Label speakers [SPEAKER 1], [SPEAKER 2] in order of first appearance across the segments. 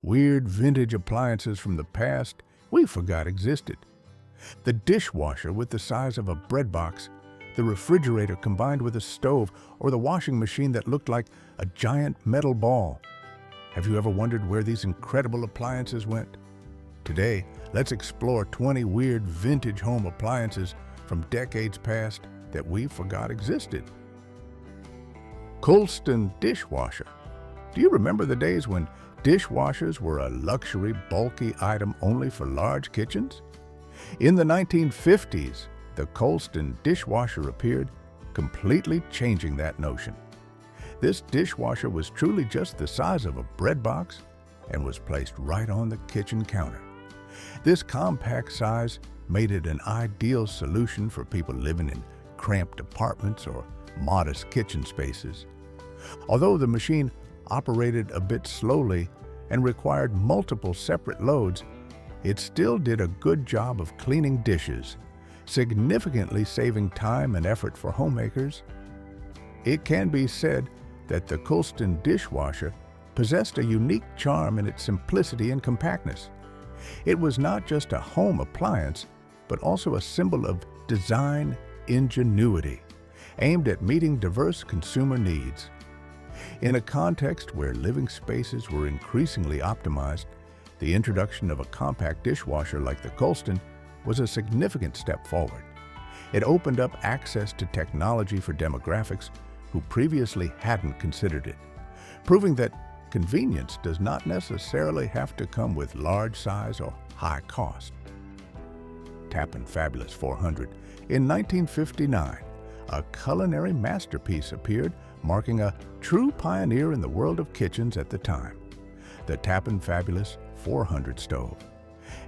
[SPEAKER 1] weird vintage appliances from the past we forgot existed. The dishwasher with the size of a bread box, the refrigerator combined with a stove, or the washing machine that looked like a giant metal ball. Have you ever wondered where these incredible appliances went? Today, let's explore 20 weird vintage home appliances from decades past that we forgot existed. Coulston Dishwasher. Do you remember the days when dishwashers were a luxury, bulky item only for large kitchens? In the 1950s, the Coulston Dishwasher appeared, completely changing that notion. This dishwasher was truly just the size of a bread box and was placed right on the kitchen counter. This compact size made it an ideal solution for people living in cramped apartments or modest kitchen spaces. Although the machine operated a bit slowly and required multiple separate loads, it still did a good job of cleaning dishes, significantly saving time and effort for homemakers. It can be said that the Coulston Dishwasher possessed a unique charm in its simplicity and compactness. It was not just a home appliance, but also a symbol of design ingenuity, aimed at meeting diverse consumer needs. In a context where living spaces were increasingly optimized, the introduction of a compact dishwasher like the Coulston was a significant step forward. It opened up access to technology for demographics who previously hadn't considered it, proving that convenience does not necessarily have to come with large size or high cost. Tappan Fabulous 400. In 1959, a culinary masterpiece appeared, marking a true pioneer in the world of kitchens at the time. The Tappan Fabulous 400 stove.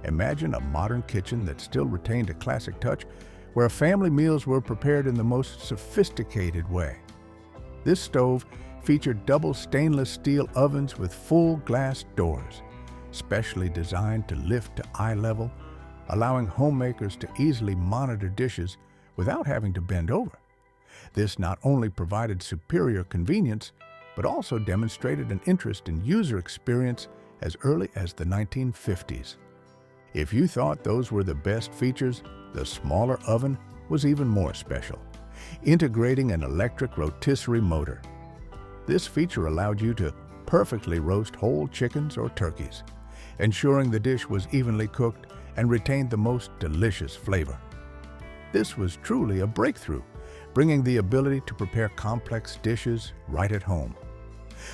[SPEAKER 1] Imagine a modern kitchen that still retained a classic touch, where family meals were prepared in the most sophisticated way. This stove featured double stainless steel ovens with full glass doors, specially designed to lift to eye level, allowing homemakers to easily monitor dishes without having to bend over. This not only provided superior convenience, but also demonstrated an interest in user experience as early as the 1950s. If you thought those were the best features, the smaller oven was even more special, integrating an electric rotisserie motor. This feature allowed you to perfectly roast whole chickens or turkeys, ensuring the dish was evenly cooked and retained the most delicious flavor. This was truly a breakthrough, bringing the ability to prepare complex dishes right at home.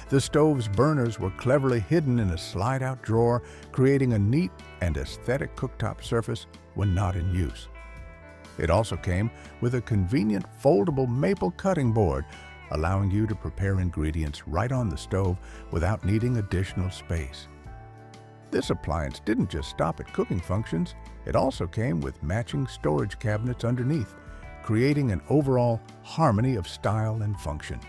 [SPEAKER 1] The stove's burners were cleverly hidden in a slide-out drawer, creating a neat and aesthetic cooktop surface when not in use. It also came with a convenient foldable maple cutting board, allowing you to prepare ingredients right on the stove without needing additional space. This appliance didn't just stop at cooking functions, it also came with matching storage cabinets underneath, creating an overall harmony of style and function.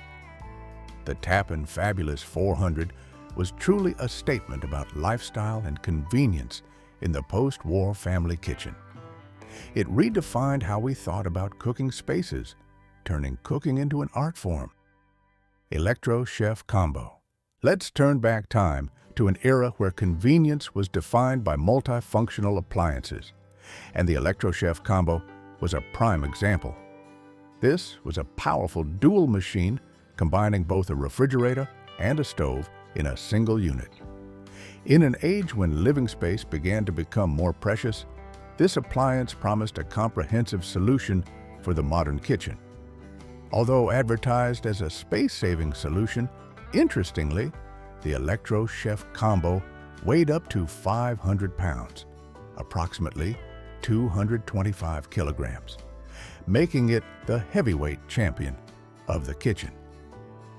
[SPEAKER 1] The Tappan Fabulous 400 was truly a statement about lifestyle and convenience in the post-war family kitchen. It redefined how we thought about cooking spaces, turning cooking into an art form. Electrochef Combo. Let's turn back time to an era where convenience was defined by multifunctional appliances, and the Electrochef Combo was a prime example. This was a powerful dual machine combining both a refrigerator and a stove in a single unit. In an age when living space began to become more precious, this appliance promised a comprehensive solution for the modern kitchen. Although advertised as a space-saving solution, interestingly, the Electrochef Combo weighed up to 500 pounds, approximately 225 kilograms, making it the heavyweight champion of the kitchen.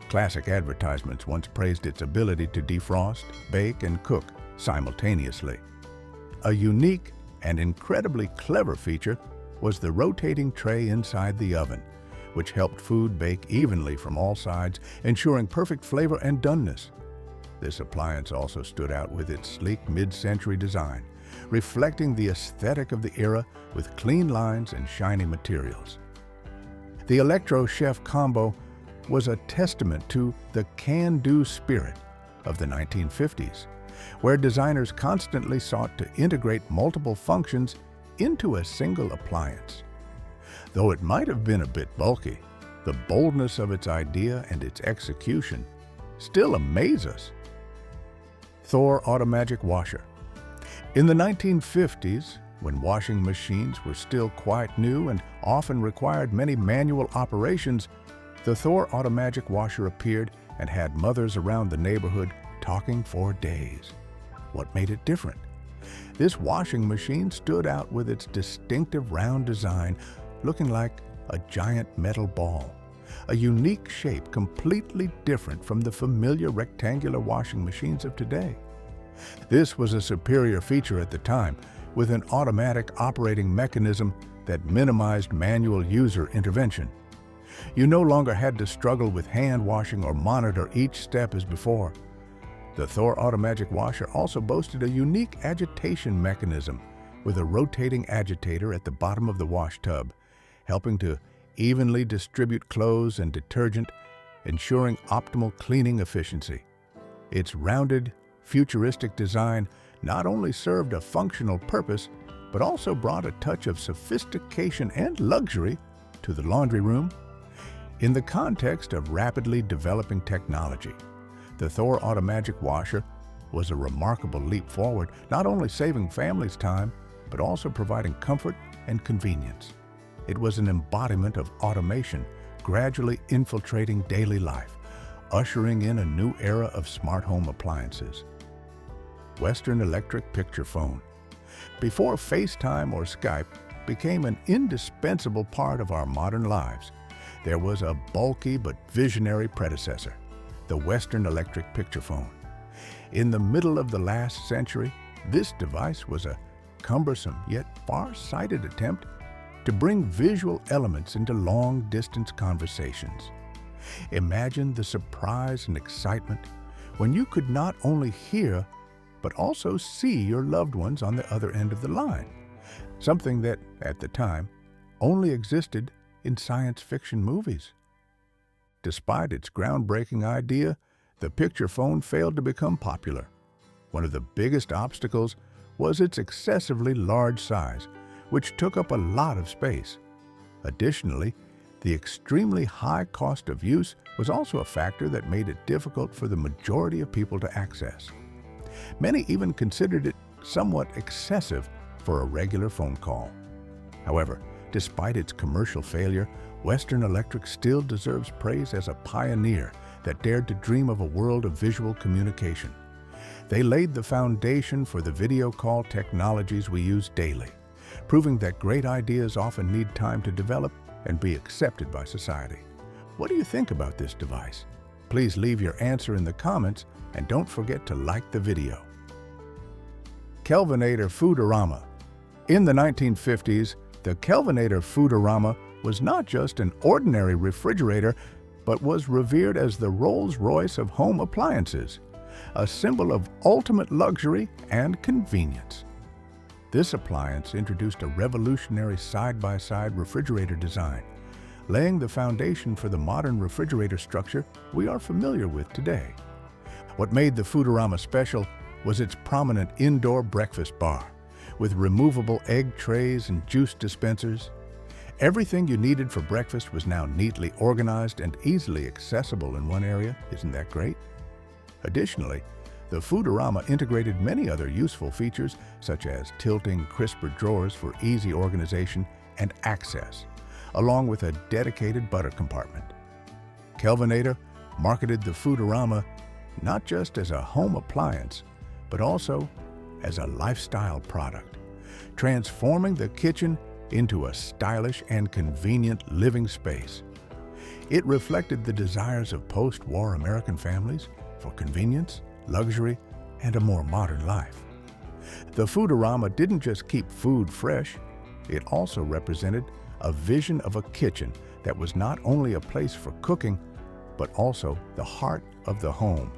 [SPEAKER 1] Classic advertisements once praised its ability to defrost, bake, and cook simultaneously. A unique and incredibly clever feature was the rotating tray inside the oven, which helped food bake evenly from all sides, ensuring perfect flavor and doneness. This appliance also stood out with its sleek mid-century design, reflecting the aesthetic of the era with clean lines and shiny materials. The Electrochef Combo was a testament to the can-do spirit of the 1950s, where designers constantly sought to integrate multiple functions into a single appliance. Though it might have been a bit bulky, the boldness of its idea and its execution still amaze us. Thor Automagic Washer. In the 1950s, when washing machines were still quite new and often required many manual operations, the Thor Automagic Washer appeared and had mothers around the neighborhood talking for days. What made it different? This washing machine stood out with its distinctive round design, looking like a giant metal ball, a unique shape completely different from the familiar rectangular washing machines of today. This was a superior feature at the time, with an automatic operating mechanism that minimized manual user intervention. You no longer had to struggle with hand washing or monitor each step as before. The Thor Automagic Washer also boasted a unique agitation mechanism with a rotating agitator at the bottom of the wash tub, helping to evenly distribute clothes and detergent, ensuring optimal cleaning efficiency. Its rounded, futuristic design not only served a functional purpose, but also brought a touch of sophistication and luxury to the laundry room. In the context of rapidly developing technology, the Thor Automagic Washer was a remarkable leap forward, not only saving families time, but also providing comfort and convenience. It was an embodiment of automation, gradually infiltrating daily life, ushering in a new era of smart home appliances. Western Electric Picturephone. Before FaceTime or Skype became an indispensable part of our modern lives, there was a bulky but visionary predecessor, the Western Electric Picturephone. In the middle of the last century, this device was a cumbersome yet far-sighted attempt to bring visual elements into long-distance conversations. Imagine the surprise and excitement when you could not only hear but also see your loved ones on the other end of the line, something that, at the time, only existed in science fiction movies. Despite its groundbreaking idea, the Picturephone failed to become popular. One of the biggest obstacles was its excessively large size, which took up a lot of space. Additionally, the extremely high cost of use was also a factor that made it difficult for the majority of people to access. Many even considered it somewhat excessive for a regular phone call. However, despite its commercial failure, Western Electric still deserves praise as a pioneer that dared to dream of a world of visual communication. They laid the foundation for the video call technologies we use daily, proving that great ideas often need time to develop and be accepted by society. What do you think about this device? Please leave your answer in the comments and don't forget to like the video. Kelvinator Foodarama. In the 1950s, the Kelvinator Foodarama was not just an ordinary refrigerator, but was revered as the Rolls-Royce of home appliances, a symbol of ultimate luxury and convenience. This appliance introduced a revolutionary side-by-side refrigerator design, laying the foundation for the modern refrigerator structure we are familiar with today. What made the Foodarama special was its prominent indoor breakfast bar, with removable egg trays and juice dispensers. Everything you needed for breakfast was now neatly organized and easily accessible in one area. Isn't that great? Additionally, the Foodarama integrated many other useful features, such as tilting crisper drawers for easy organization and access, along with a dedicated butter compartment. Kelvinator marketed the Foodarama not just as a home appliance, but also as a lifestyle product, transforming the kitchen into a stylish and convenient living space. It reflected the desires of post-war American families for convenience, luxury, and a more modern life. The Foodarama didn't just keep food fresh, it also represented a vision of a kitchen that was not only a place for cooking, but also the heart of the home,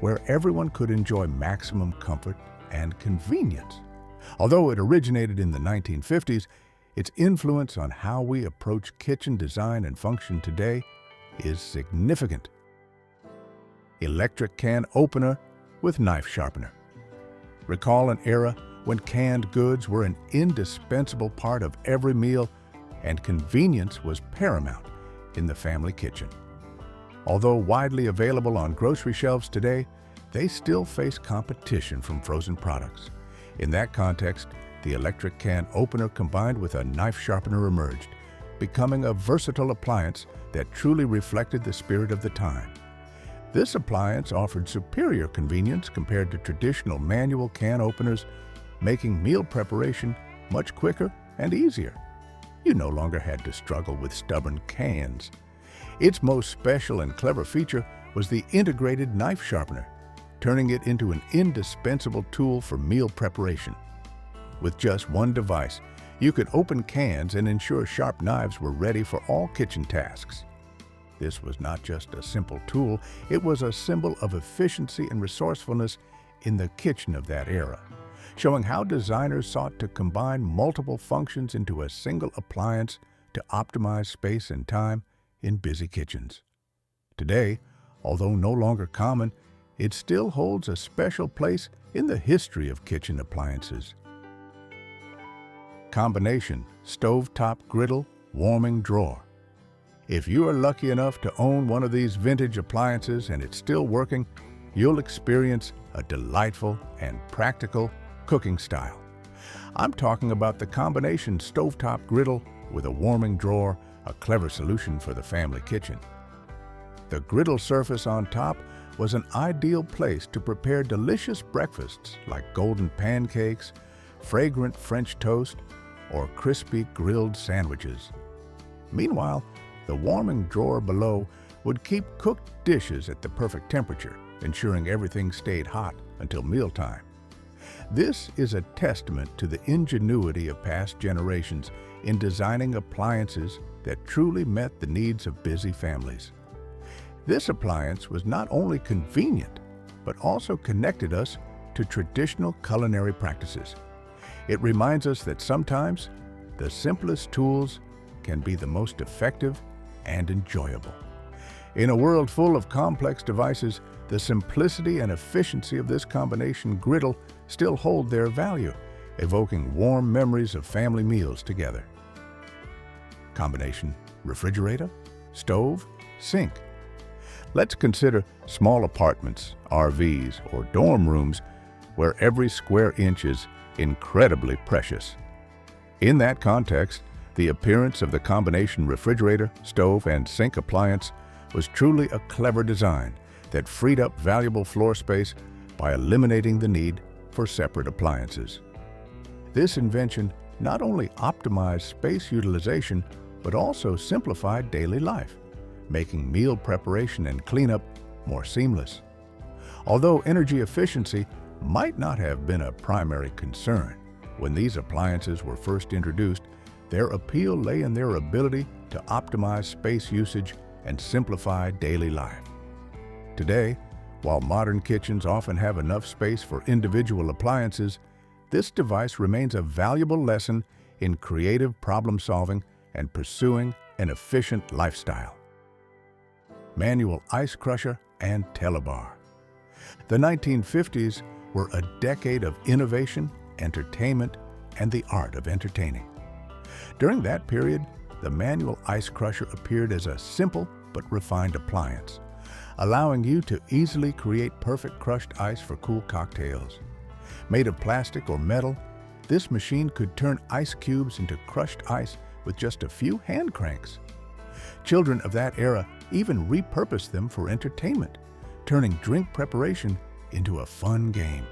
[SPEAKER 1] where everyone could enjoy maximum comfort and convenience. Although it originated in the 1950s, its influence on how we approach kitchen design and function today is significant. Electric can opener with knife sharpener. Recall an era when canned goods were an indispensable part of every meal and convenience was paramount in the family kitchen. Although widely available on grocery shelves today, they still face competition from frozen products. In that context, the electric can opener combined with a knife sharpener emerged, becoming a versatile appliance that truly reflected the spirit of the time. This appliance offered superior convenience compared to traditional manual can openers, making meal preparation much quicker and easier. You no longer had to struggle with stubborn cans. Its most special and clever feature was the integrated knife sharpener, turning it into an indispensable tool for meal preparation. With just one device, you could open cans and ensure sharp knives were ready for all kitchen tasks. This was not just a simple tool, it was a symbol of efficiency and resourcefulness in the kitchen of that era, showing how designers sought to combine multiple functions into a single appliance to optimize space and time in busy kitchens. Today, although no longer common, it still holds a special place in the history of kitchen appliances. Combination Stovetop Griddle Warming Drawer. If you are lucky enough to own one of these vintage appliances and it's still working, you'll experience a delightful and practical cooking style. I'm talking about the combination Stovetop Griddle with a warming drawer, a clever solution for the family kitchen. The griddle surface on top was an ideal place to prepare delicious breakfasts like golden pancakes, fragrant French toast, or crispy grilled sandwiches. Meanwhile, the warming drawer below would keep cooked dishes at the perfect temperature, ensuring everything stayed hot until mealtime. This is a testament to the ingenuity of past generations in designing appliances that truly met the needs of busy families. This appliance was not only convenient, but also connected us to traditional culinary practices. It reminds us that sometimes the simplest tools can be the most effective and enjoyable. In a world full of complex devices, the simplicity and efficiency of this combination griddle still hold their value, evoking warm memories of family meals together. Combination refrigerator, stove, sink. Let's consider small apartments, RVs, or dorm rooms where every square inch is incredibly precious. In that context, the appearance of the combination refrigerator, stove, and sink appliance was truly a clever design that freed up valuable floor space by eliminating the need for separate appliances. This invention not only optimized space utilization, but also simplified daily life, making meal preparation and cleanup more seamless. Although energy efficiency might not have been a primary concern when these appliances were first introduced, their appeal lay in their ability to optimize space usage and simplify daily life. Today, while modern kitchens often have enough space for individual appliances, this device remains a valuable lesson in creative problem-solving and pursuing an efficient lifestyle. Manual ice crusher and Telobar. The 1950s were a decade of innovation, entertainment, and the art of entertaining. During that period, the manual ice crusher appeared as a simple but refined appliance, allowing you to easily create perfect crushed ice for cool cocktails. Made of plastic or metal, this machine could turn ice cubes into crushed ice with just a few hand cranks. Children of that era even repurposed them for entertainment, turning drink preparation into a fun game.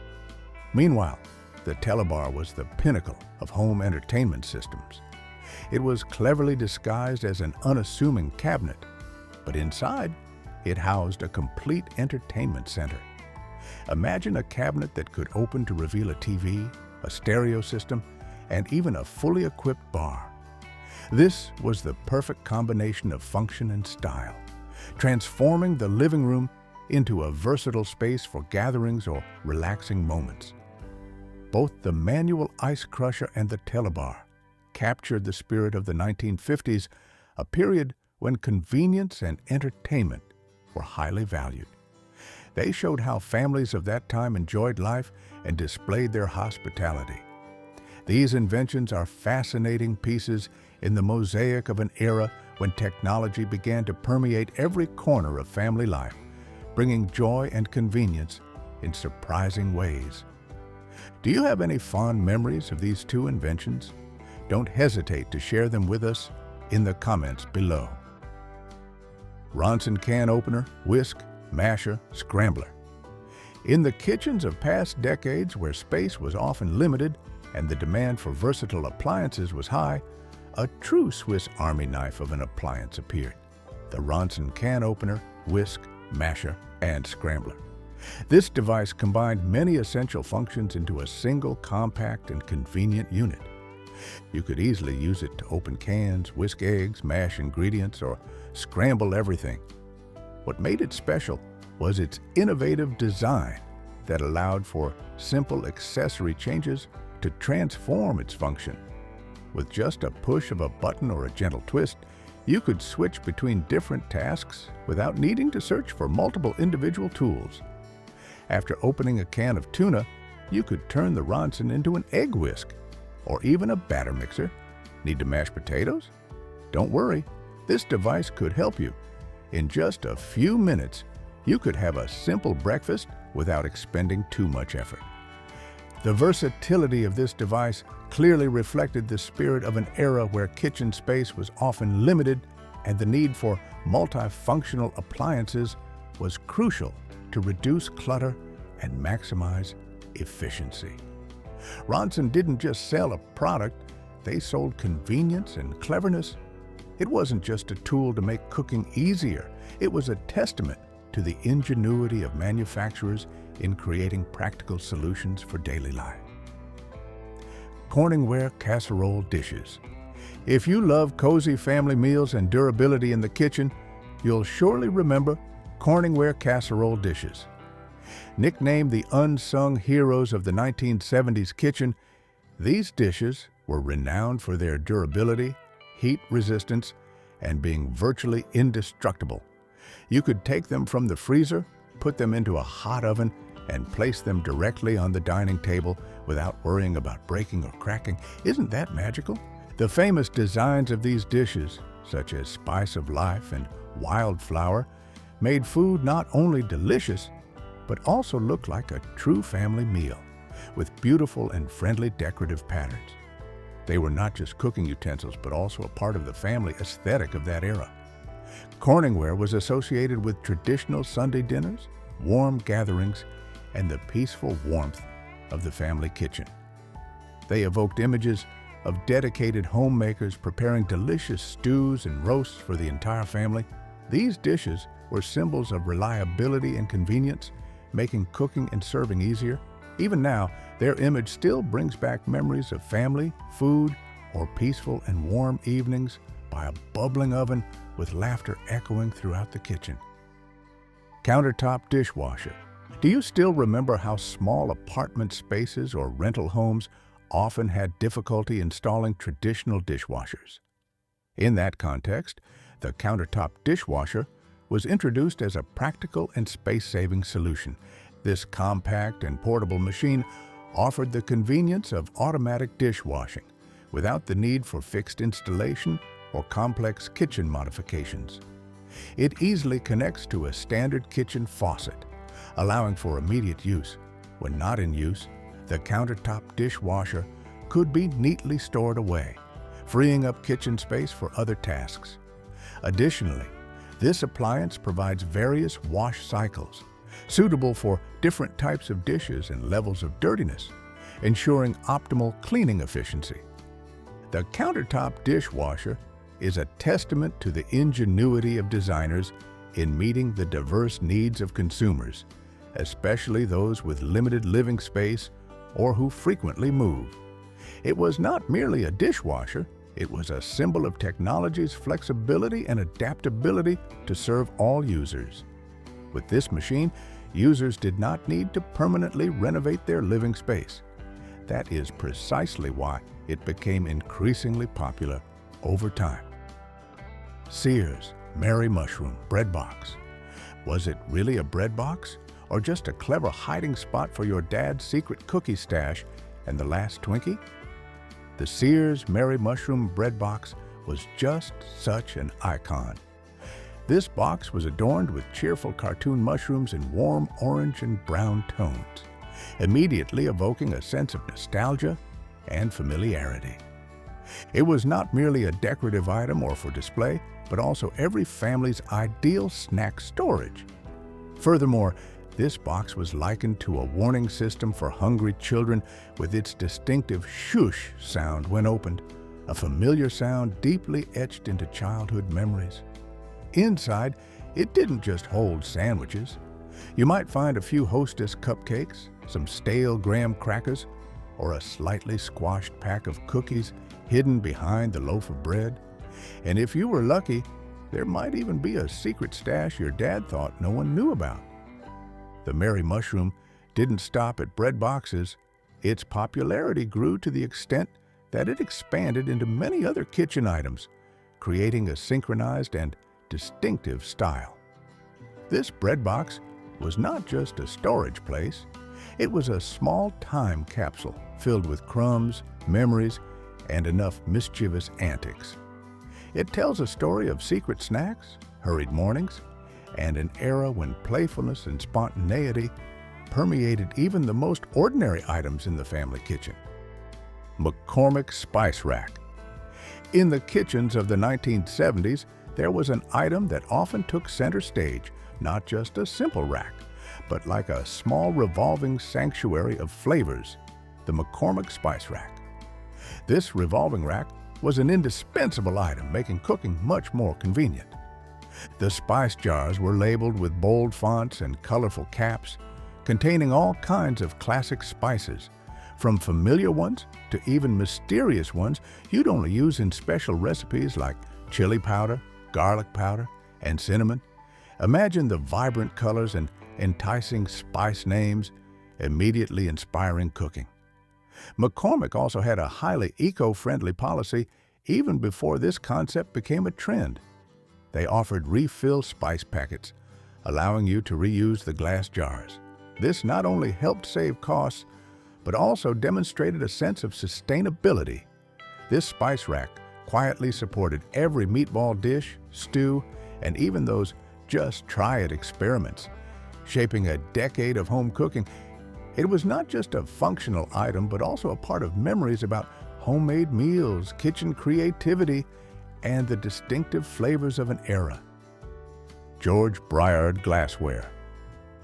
[SPEAKER 1] Meanwhile, the Telobar was the pinnacle of home entertainment systems. It was cleverly disguised as an unassuming cabinet, but inside, it housed a complete entertainment center. Imagine a cabinet that could open to reveal a TV, a stereo system, and even a fully equipped bar. This was the perfect combination of function and style, transforming the living room into a versatile space for gatherings or relaxing moments. Both the manual ice crusher and the Telobar captured the spirit of the 1950s, a period when convenience and entertainment were highly valued. They showed how families of that time enjoyed life and displayed their hospitality. These inventions are fascinating pieces in the mosaic of an era when technology began to permeate every corner of family life, bringing joy and convenience in surprising ways. Do you have any fond memories of these two inventions? Don't hesitate to share them with us in the comments below. Ronson can opener, whisk, masher, scrambler. In the kitchens of past decades where space was often limited and the demand for versatile appliances was high, a true Swiss Army knife of an appliance appeared: the Ronson can opener, whisk, masher, and scrambler. This device combined many essential functions into a single compact and convenient unit. You could easily use it to open cans, whisk eggs, mash ingredients, or scramble everything. What made it special was its innovative design that allowed for simple accessory changes to transform its function. With just a push of a button or a gentle twist, you could switch between different tasks without needing to search for multiple individual tools. After opening a can of tuna, you could turn the Ronson into an egg whisk or even a batter mixer. Need to mash potatoes? Don't worry, this device could help you. In just a few minutes, you could have a simple breakfast without expending too much effort. The versatility of this device clearly reflected the spirit of an era where kitchen space was often limited and the need for multifunctional appliances was crucial to reduce clutter and maximize efficiency. Ronson didn't just sell a product, they sold convenience and cleverness. It wasn't just a tool to make cooking easier, it was a testament to the ingenuity of manufacturers in creating practical solutions for daily life. Corningware casserole dishes. If you love cozy family meals and durability in the kitchen, you'll surely remember Corningware casserole dishes. Nicknamed the unsung heroes of the 1970s kitchen, these dishes were renowned for their durability, heat resistance, and being virtually indestructible. You could take them from the freezer, put them into a hot oven, and place them directly on the dining table without worrying about breaking or cracking. Isn't that magical? The famous designs of these dishes, such as Spice of Life and Wildflower, made food not only delicious, but also look like a true family meal, with beautiful and friendly decorative patterns. They were not just cooking utensils, but also a part of the family aesthetic of that era. Corningware was associated with traditional Sunday dinners, warm gatherings, and the peaceful warmth of the family kitchen. They evoked images of dedicated homemakers preparing delicious stews and roasts for the entire family. These dishes were symbols of reliability and convenience, making cooking and serving easier. Even now, their image still brings back memories of family, food, or peaceful and warm evenings by a bubbling oven with laughter echoing throughout the kitchen. Countertop Dishwasher. Do you still remember how small apartment spaces or rental homes often had difficulty installing traditional dishwashers? In that context, the Countertop Dishwasher was introduced as a practical and space-saving solution. This compact and portable machine offered the convenience of automatic dishwashing without the need for fixed installation or complex kitchen modifications. It easily connects to a standard kitchen faucet, allowing for immediate use. When not in use, the Countertop Dishwasher could be neatly stored away, freeing up kitchen space for other tasks. Additionally, this appliance provides various wash cycles, suitable for different types of dishes and levels of dirtiness, ensuring optimal cleaning efficiency. The Countertop Dishwasher is a testament to the ingenuity of designers in meeting the diverse needs of consumers, especially those with limited living space or who frequently move. It was not merely a dishwasher, it was a symbol of technology's flexibility and adaptability to serve all users. With this machine, users did not need to permanently renovate their living space. That is precisely why it became increasingly popular over time. Sears Mary Mushroom Bread Box. Was it really a bread box? Or just a clever hiding spot for your dad's secret cookie stash and the last Twinkie? The Sears Merry Mushroom Bread Box was just such an icon. This box was adorned with cheerful cartoon mushrooms in warm orange and brown tones, immediately evoking a sense of nostalgia and familiarity. It was not merely a decorative item or for display, but also every family's ideal snack storage. Furthermore, this box was likened to a warning system for hungry children with its distinctive shoosh sound when opened, a familiar sound deeply etched into childhood memories. Inside, it didn't just hold sandwiches. You might find a few Hostess cupcakes, some stale graham crackers, or a slightly squashed pack of cookies hidden behind the loaf of bread. And if you were lucky, there might even be a secret stash your dad thought no one knew about. The Merry Mushroom didn't stop at bread boxes. Its popularity grew to the extent that it expanded into many other kitchen items, creating a synchronized and distinctive style. This bread box was not just a storage place, it was a small time capsule filled with crumbs, memories, and enough mischievous antics. It tells a story of secret snacks, hurried mornings, and an era when playfulness and spontaneity permeated even the most ordinary items in the family kitchen. McCormick Spice Rack. In the kitchens of the 1970s, there was an item that often took center stage, not just a simple rack, but like a small revolving sanctuary of flavors, the McCormick Spice Rack. This revolving rack was an indispensable item, making cooking much more convenient. The spice jars were labeled with bold fonts and colorful caps, containing all kinds of classic spices, from familiar ones to even mysterious ones you'd only use in special recipes like chili powder, garlic powder, and cinnamon. Imagine the vibrant colors and enticing spice names, immediately inspiring cooking. McCormick also had a highly eco-friendly policy even before this concept became a trend. They offered refill spice packets, allowing you to reuse the glass jars. This not only helped save costs, but also demonstrated a sense of sustainability. This spice rack quietly supported every meatball dish, stew, and even those just-try-it experiments, shaping a decade of home cooking. It was not just a functional item, but also a part of memories about homemade meals, kitchen creativity, and the distinctive flavors of an era. George Briard Glassware.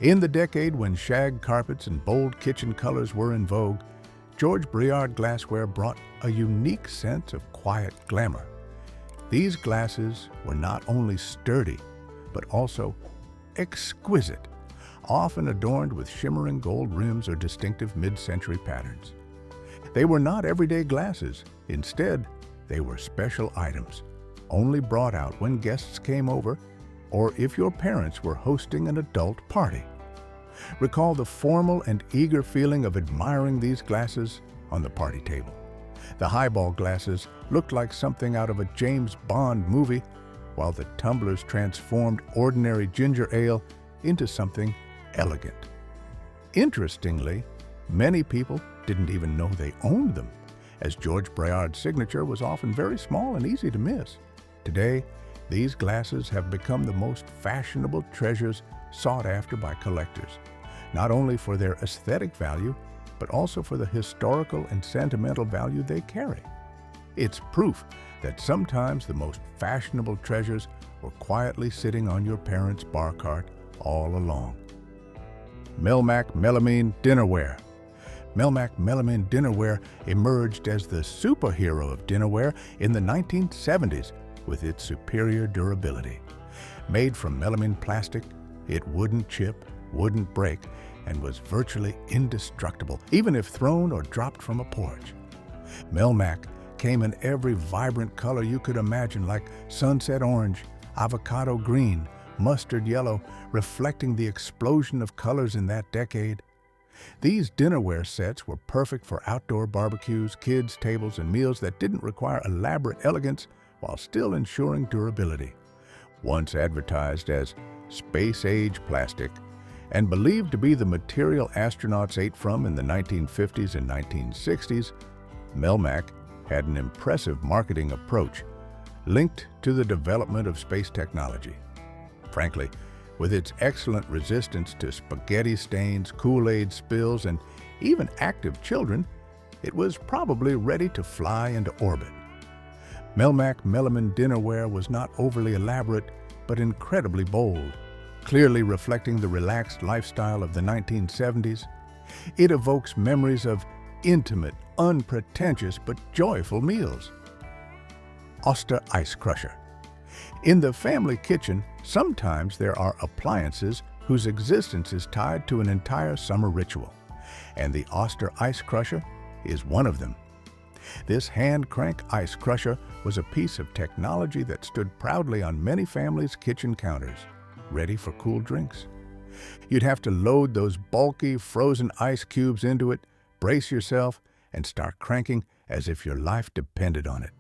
[SPEAKER 1] In the decade when shag carpets and bold kitchen colors were in vogue, George Briard Glassware brought a unique sense of quiet glamour. These glasses were not only sturdy, but also exquisite, often adorned with shimmering gold rims or distinctive mid-century patterns. They were not everyday glasses. Instead, they were special items, only brought out when guests came over or if your parents were hosting an adult party. Recall the formal and eager feeling of admiring these glasses on the party table. The highball glasses looked like something out of a James Bond movie, while the tumblers transformed ordinary ginger ale into something elegant. Interestingly, many people didn't even know they owned them, as George Briard's signature was often very small and easy to miss. Today, these glasses have become the most fashionable treasures sought after by collectors, not only for their aesthetic value, but also for the historical and sentimental value they carry. It's proof that sometimes the most fashionable treasures were quietly sitting on your parents' bar cart all along. Melmac Melamine Dinnerware. Melmac Melamine Dinnerware emerged as the superhero of dinnerware in the 1970s with its superior durability. Made from melamine plastic, it wouldn't chip, wouldn't break, and was virtually indestructible, even if thrown or dropped from a porch. Melmac came in every vibrant color you could imagine, like sunset orange, avocado green, mustard yellow, reflecting the explosion of colors in that decade. These dinnerware sets were perfect for outdoor barbecues, kids' tables, and meals that didn't require elaborate elegance while still ensuring durability. Once advertised as space-age plastic, And believed to be the material astronauts ate from in the 1950s and 1960s, Melmac had an impressive marketing approach linked to the development of space technology. Frankly, with its excellent resistance to spaghetti stains, Kool-Aid spills, and even active children, it was probably ready to fly into orbit. Melmac Melamine Dinnerware was not overly elaborate, but incredibly bold, clearly reflecting the relaxed lifestyle of the 1970s. It evokes memories of intimate, unpretentious, but joyful meals. Oster Ice Crusher. In the family kitchen, sometimes there are appliances whose existence is tied to an entire summer ritual, and the Oster Ice Crusher is one of them. This hand-crank ice crusher was a piece of technology that stood proudly on many families' kitchen counters, ready for cool drinks. You'd have to load those bulky, frozen ice cubes into it, brace yourself, and start cranking as if your life depended on it.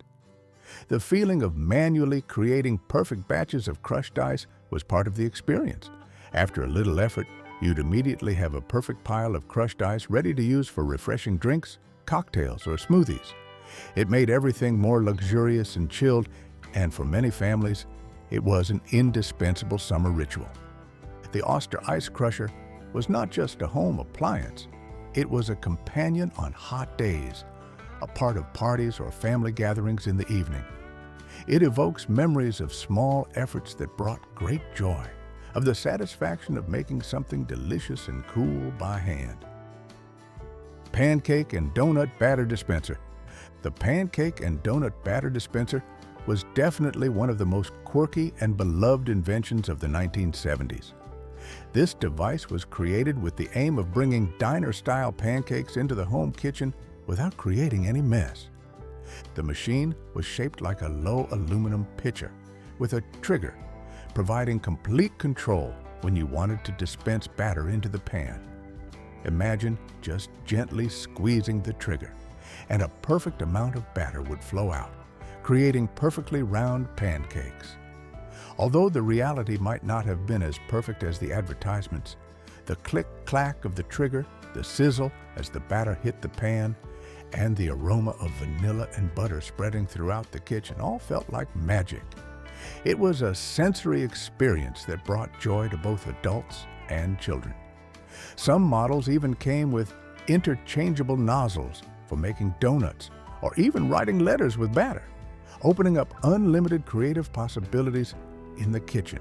[SPEAKER 1] The feeling of manually creating perfect batches of crushed ice was part of the experience. After a little effort, you'd immediately have a perfect pile of crushed ice ready to use for refreshing drinks, cocktails, or smoothies. It made everything more luxurious and chilled, and for many families, it was an indispensable summer ritual. The Oster Ice Crusher was not just a home appliance. It was a companion on hot days, a part of parties or family gatherings in the evening. It evokes memories of small efforts that brought great joy, of the satisfaction of making something delicious and cool by hand. Pancake and Donut Batter Dispenser. The pancake and donut batter dispenser was definitely one of the most quirky and beloved inventions of the 1970s. This device was created with the aim of bringing diner-style pancakes into the home kitchen without creating any mess. The machine was shaped like a low aluminum pitcher with a trigger, providing complete control when you wanted to dispense batter into the pan. Imagine just gently squeezing the trigger, and a perfect amount of batter would flow out, creating perfectly round pancakes. Although the reality might not have been as perfect as the advertisements, the click-clack of the trigger, the sizzle as the batter hit the pan, and the aroma of vanilla and butter spreading throughout the kitchen all felt like magic. It was a sensory experience that brought joy to both adults and children. Some models even came with interchangeable nozzles for making donuts or even writing letters with batter, opening up unlimited creative possibilities in the kitchen.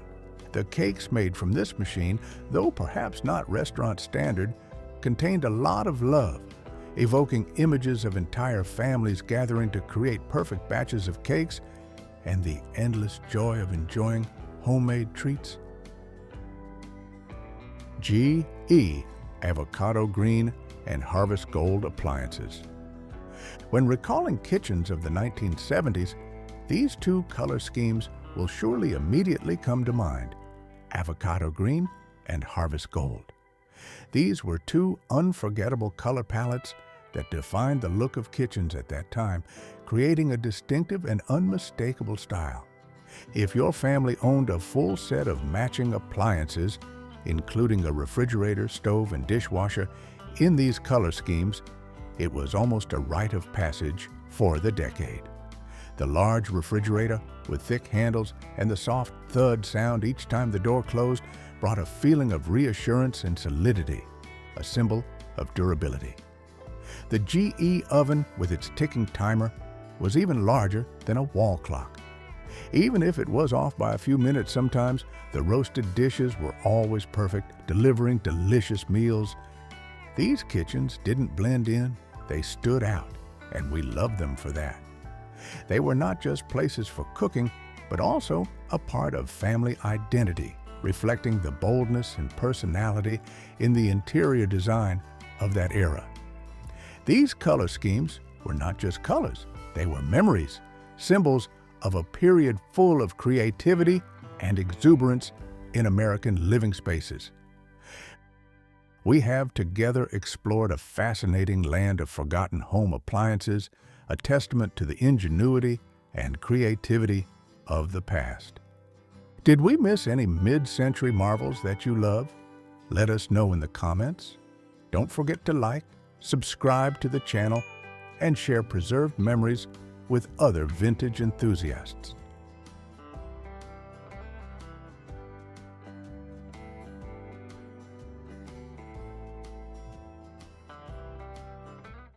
[SPEAKER 1] The cakes made from this machine, though perhaps not restaurant standard, contained a lot of love, evoking images of entire families gathering to create perfect batches of cakes and the endless joy of enjoying homemade treats. GE Avocado Green and Harvest Gold appliances. When recalling kitchens of the 1970s, these two color schemes will surely immediately come to mind: Avocado Green and Harvest Gold. These were two unforgettable color palettes that defined the look of kitchens at that time, creating a distinctive and unmistakable style. If your family owned a full set of matching appliances, including a refrigerator, stove, and dishwasher, in these color schemes, it was almost a rite of passage for the decade. The large refrigerator with thick handles and the soft thud sound each time the door closed brought a feeling of reassurance and solidity, a symbol of durability. The GE oven with its ticking timer was even larger than a wall clock. Even if it was off by a few minutes sometimes, the roasted dishes were always perfect, delivering delicious meals. These kitchens didn't blend in, they stood out, and we loved them for that. They were not just places for cooking, but also a part of family identity, reflecting the boldness and personality in the interior design of that era. These color schemes were not just colors, they were memories, symbols of a period full of creativity and exuberance in American living spaces. We have together explored a fascinating land of forgotten home appliances, a testament to the ingenuity and creativity of the past. Did we miss any mid-century marvels that you love? Let us know in the comments. Don't forget to like, subscribe to the channel, and share preserved memories with other vintage enthusiasts.